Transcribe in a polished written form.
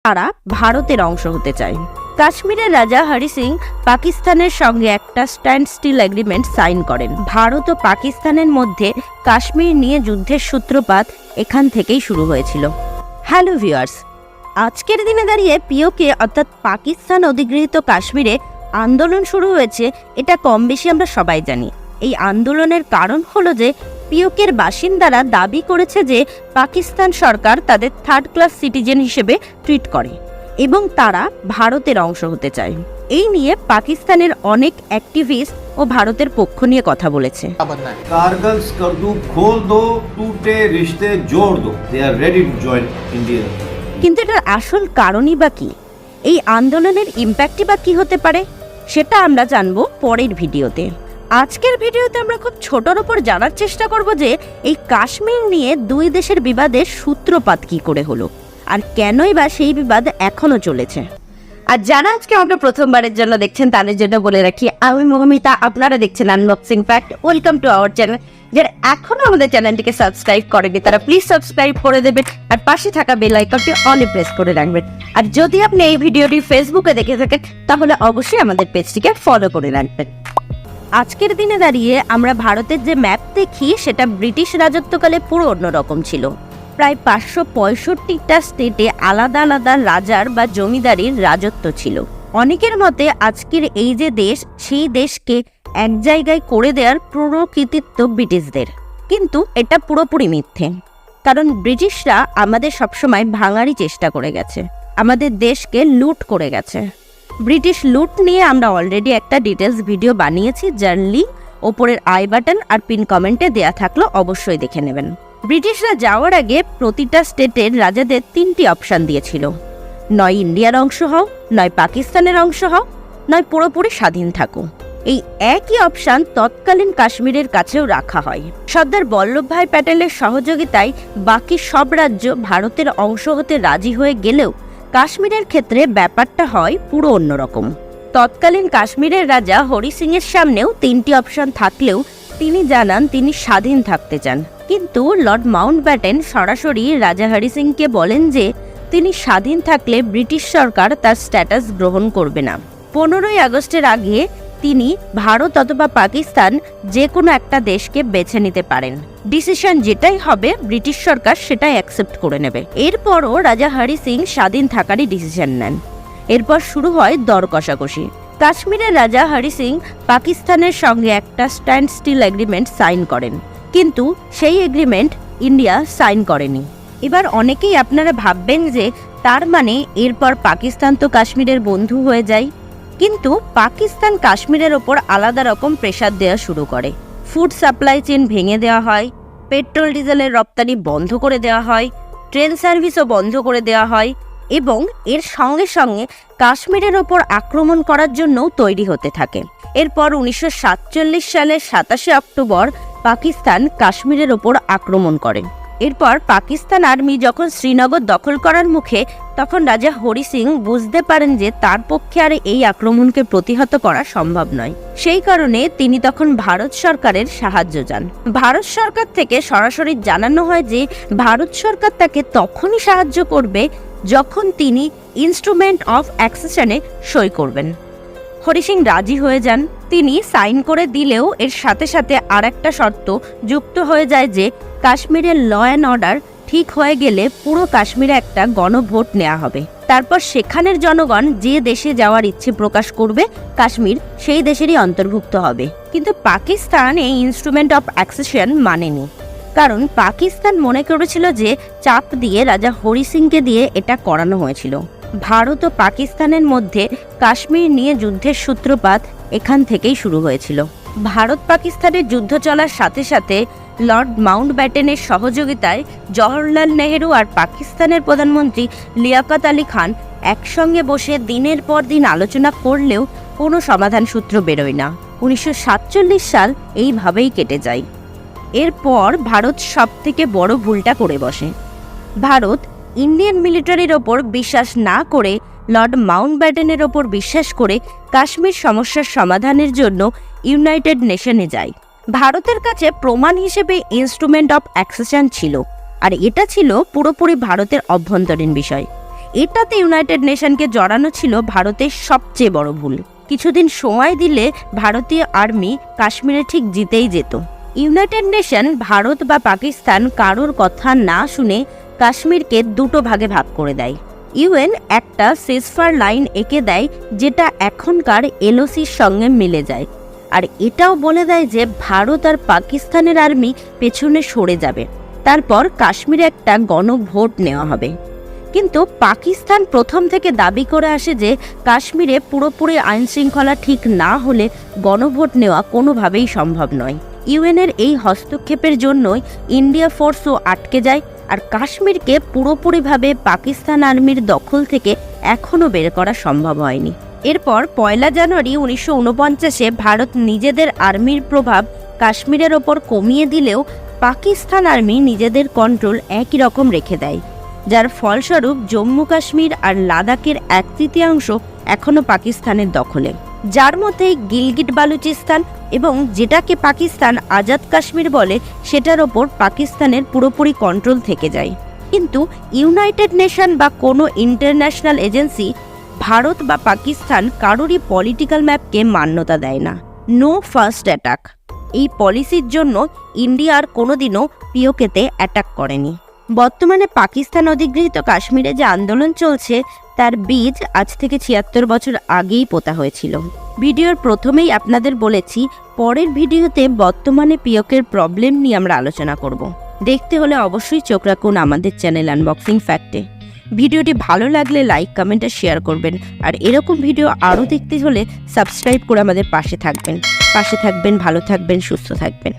তারা ভারতের অংশ হতে চায়। কাশ্মীরের রাজা হরি সিং পাকিস্তানের সঙ্গে একটা স্ট্যান্ড স্টিল এগ্রিমেন্ট সাইন করেন। ভারত ও পাকিস্তানের মধ্যে কাশ্মীর নিয়ে যুদ্ধের সূত্রপাত এখান থেকেই শুরু হয়েছিল। হ্যালো ভিউয়ার্স, আজকের দিনে দাঁড়িয়ে পিওকে অর্থাৎ পাকিস্তান অধিগৃহীত কাশ্মীরে আন্দোলন শুরু হয়েছে, এটা কম বেশি আমরা সবাই জানি। এই আন্দোলনের কারণ হলো যে পিওকের বাসিন্দারা দাবি করেছে যে পাকিস্তান সরকার তাদের থার্ড ক্লাস সিটিজেন হিসেবে ট্রিট করে এবং তারা ভারতের অংশ হতে চায়। এই নিয়ে পাকিস্তানের অনেক অ্যাক্টিভিস্ট ও ভারতের পক্ষ নিয়ে কথা বলেছে। কারগিল স্কর্দুপ খোল দো, টুটে রিশতে জোড় দো, দে আর রেডি টু জয়েন ইন্ডিয়া। কিন্তু এটার আসল কারণই বা কি, এই আন্দোলনের ইম্প্যাক্টই বা কি হতে পারে, সেটা আমরা জানবো পরের ভিডিওতে। আজকের ভিডিওতে আমরা খুব ছোটর উপর জানার চেষ্টা করব যে এই কাশ্মীর নিয়ে দুই দেশের বিবাদের সূত্রপাত কি করে হলো আর কেনই বা সেই বিবাদ এখনো চলেছে। আর যারা আজকে আমরা প্রথমবারের জন্য দেখছেন তাদের জন্য বলে রাখি, আমি মৌমিতা, আপনারা দেখছেন unboxing fact. Welcome to our channel. যারা এখনো আমাদের চ্যানেলটিকে সাবস্ক্রাইব করেনি তারা প্লিজ সাবস্ক্রাইব করে দেবেন আর পাশে থাকা বেল আইকনটি অলে প্রেস করে রাখবেন। আর যদি আপনি এই ভিডিওটি ফেসবুকে দেখে থাকেন তাহলে অবশ্যই আমাদের পেজটিকে ফলো করে রাখবেন। আজকের দিনে দাঁড়িয়ে আমরা ভারতের যে ম্যাপ দেখি সেটা ব্রিটিশ রাজত্বকালে পুরো অন্যরকম ছিল। প্রায় 565টা স্টেটে আলাদা আলাদা রাজার বা জমিদারির রাজত্ব ছিল। অনেকের মতে আজকের এই যে দেশ, সেই দেশকে এক জায়গায় করে দেওয়ার পুরো কৃতিত্ব ব্রিটিশদের, কিন্তু এটা পুরোপুরি মিথ্যে। কারণ ব্রিটিশরা আমাদের সবসময় ভাঙারই চেষ্টা করে গেছে, আমাদের দেশকে লুট করে গেছে। ব্রিটিশ লুট নিয়ে আমরা অলরেডি একটা ডিটেলস ভিডিও বানিয়েছি, যার লিঙ্ক ওপরের আই বাটন আর পিন কমেন্টে দেয়া থাকলো, অবশ্যই দেখে নেবেন। ব্রিটিশরা যাওয়ার আগে প্রতিটা স্টেটের রাজাদের 3টি অপশান দিয়েছিল, নয় ইন্ডিয়ার অংশ হও, নয় পাকিস্তানের অংশ হও, নয় পুরোপুরি স্বাধীন থাকো। এই একই অপশান তৎকালীন কাশ্মীরের কাছেও রাখা হয়। সর্দার বল্লভভাই প্যাটেলের সহযোগিতায় বাকি সব রাজ্য ভারতের অংশ হতে রাজি হয়ে গেলেও কাশ্মীরের ক্ষেত্রে ব্যাপারটা হয় পুরো অন্যরকম। তৎকালীন কাশ্মীরের রাজা হরি সিং এর সামনেও 3টি অপশন থাকলেও তিনি জানান তিনি স্বাধীন থাকতে চান, কিন্তু লর্ড মাউন্টব্যাটেন সরাসরি রাজা হরি সিংকে বলেন যে তিনি স্বাধীন থাকলে ব্রিটিশ সরকার তার স্ট্যাটাস গ্রহণ করবে না। 15ই আগস্টের আগে তিনি ভারত অথবা পাকিস্তান যে কোনো একটা দেশকে বেছে নিতে পারেন, ডিসিশন যেটাই হবে ব্রিটিশ সরকার সেটাই অ্যাকসেপ্ট করে নেবে। এরপরও রাজা হরি সিং স্বাধীন থাকারই ডিসিশন নেন। এরপর শুরু হয় দর কষাকষি। কাশ্মীরের রাজা হরি সিং পাকিস্তানের সঙ্গে একটা স্ট্যান্ড স্টিল এগ্রিমেন্ট সাইন করেন, কিন্তু সেই এগ্রিমেন্ট ইন্ডিয়া সাইন করেনি। এবার অনেকেই আপনারা ভাববেন যে তার মানে এরপর পাকিস্তান তো কাশ্মীরের বন্ধু হয়ে যায়, কিন্তু পাকিস্তান কাশ্মীরের ওপর আলাদা রকম প্রেসার দেওয়া শুরু করে। ফুড সাপ্লাই চেইন ভেঙে দেওয়া হয়, পেট্রোল ডিজেলের রপ্তানি বন্ধ করে দেওয়া হয়, ট্রেন সার্ভিসও বন্ধ করে দেওয়া হয় এবং এর সঙ্গে সঙ্গে কাশ্মীরের ওপর আক্রমণ করার জন্যও তৈরি হতে থাকে। এরপর 1947 সালের 27শে অক্টোবর পাকিস্তান কাশ্মীরের ওপর আক্রমণ করে। এরপর পাকিস্তান আর্মি যখন শ্রীনগর দখল করার মুখে, তখন রাজা হরি সিং বুঝতে পারেন যে তার পক্ষে আর এই আক্রমণকে প্রতিহত করা সম্ভব নয়। সেই কারণে তিনি তখন ভারত সরকারের সাহায্য চান। ভারত সরকার থেকে সরাসরি জানানো হয় যে ভারত সরকার তাকে তখনই সাহায্য করবে যখন তিনি ইনস্ট্রুমেন্ট অফ অ্যাকসেশনে সই করবেন। হরি সিং রাজি হয়ে যান। তিনি সাইন করে দিলেও এর সাথে সাথে আর একটা শর্ত যুক্ত হয়ে যায় যে কাশ্মীরের ল অ্যান্ড অর্ডার ঠিক হয়ে গেলে পুরো কাশ্মীরে একটা গণভোট নেওয়া হবে। তারপর সেখানের জনগণ যে দেশে যাওয়ার ইচ্ছে প্রকাশ করবে কাশ্মীর সেই দেশেরই অন্তর্ভুক্ত হবে। কিন্তু পাকিস্তান এই ইনস্ট্রুমেন্ট অফ অ্যাকসেশন মানেনি, কারণ পাকিস্তান মনে করেছিল যে চাপ দিয়ে রাজা হরি সিংকে দিয়ে এটা করানো হয়েছিল। ভারত ও পাকিস্তানের মধ্যে কাশ্মীর নিয়ে যুদ্ধের সূত্রপাত এখান থেকেই শুরু হয়েছিল। ভারত পাকিস্তানের যুদ্ধ চলার সাথে সাথে লর্ড মাউন্টব্যাটেনের সহযোগিতায় জওহরলাল নেহেরু আর পাকিস্তানের প্রধানমন্ত্রী লিয়াকত আলী খান একসঙ্গে বসে দিনের পর দিন আলোচনা করলেও কোনো সমাধান সূত্র বেরোয় না। 1947 সাল এইভাবেই কেটে যায়। এরপর ভারত সবথেকে বড় ভুলটা করে বসে। ভারত ইন্ডিয়ান মিলিটারির ওপর বিশ্বাস না করে লর্ড মাউন্টব্যাটেনের ওপর বিশ্বাস করে কাশ্মীর সমস্যার সমাধানের জন্য ইউনাইটেড নেশনে যায়। ভারতের কাছে প্রমাণ হিসেবে ইনস্ট্রুমেন্ট অফ অ্যাকসেশন ছিল, আর এটা ছিল পুরোপুরি ভারতের অভ্যন্তরীণ বিষয়। এটাতে ইউনাইটেড নেশনকে জড়ানো ছিল ভারতের সবচেয়ে বড় ভুল। কিছুদিন সময় দিলে ভারতীয় আর্মি কাশ্মীরে ঠিক জিতেই যেত। ইউনাইটেড নেশন ভারত বা পাকিস্তান কারোর কথা না শুনে কাশ্মীরকে দুটো ভাগে ভাগ করে দেয়। ইউএন একটা সিজফায়ার লাইন এঁকে দেয় যেটা এখনকার এলওসির সঙ্গে মিলে যায়, আর এটাও বলে দেয় যে ভারত আর পাকিস্তানের আর্মি পেছনে সরে যাবে। তারপর কাশ্মীরে একটা গণভোট নেওয়া হবে। কিন্তু পাকিস্তান প্রথম থেকে দাবি করে আসে যে কাশ্মীরে পুরোপুরি আইনশৃঙ্খলা ঠিক না হলে গণভোট নেওয়া কোনোভাবেই সম্ভব নয়। ইউএনের এই হস্তক্ষেপের জন্যই ইন্ডিয়া ফোর্সও আটকে যায়, আর কাশ্মীরকে পুরোপুরিভাবে পাকিস্তান আর্মির দখল থেকে এখনও বের করা সম্ভব হয়নি। এরপর 1 জানুয়ারি 1949-এ ভারত নিজেদের আর্মির প্রভাব কাশ্মীরের ওপর কমিয়ে দিলেও পাকিস্তান আর্মি নিজেদের কন্ট্রোল একই রকম রেখে দেয়, যার ফলস্বরূপ জম্মু কাশ্মীর আর লাদাখের 1/3 এখনও পাকিস্তানের দখলে, যার মধ্যে গিলগিট বালুচিস্তান এবং যেটাকে পাকিস্তান আজাদ কাশ্মীর বলে সেটার ওপর পাকিস্তানের পুরোপুরি কন্ট্রোল থেকে যায়। কিন্তু ইউনাইটেড নেশন বা কোনো ইন্টারন্যাশনাল এজেন্সি ভারত বা পাকিস্তান কারোরই পলিটিক্যাল ম্যাপকে মান্যতা দেয় না। নো ফার্স্ট অ্যাটাক, এই পলিসির জন্য ইন্ডিয়ার কোনোদিনও পিওকেতে অ্যাটাক করেনি। বর্তমানে পাকিস্তান অধিগৃহীত কাশ্মীরে যে আন্দোলন চলছে তার বীজ আজ থেকে 76 বছর আগেই পোতা হয়েছিল। ভিডিওর প্রথমেই আপনাদের বলেছি পরের ভিডিওতে বর্তমানে পিওকের প্রবলেম নিয়ে আমরা আলোচনা করব। দেখতে হলে অবশ্যই চোখ রাখুন আমাদের চ্যানেল আনবক্সিং ফ্যাক্টে। ভিডিওটি ভালো লাগলে লাইক, কমেন্ট আর শেয়ার করবেন, আর এরকম ভিডিও আরও দেখতে হলে সাবস্ক্রাইব করে আমাদের পাশে থাকবেন। ভালো থাকবেন, সুস্থ থাকবেন।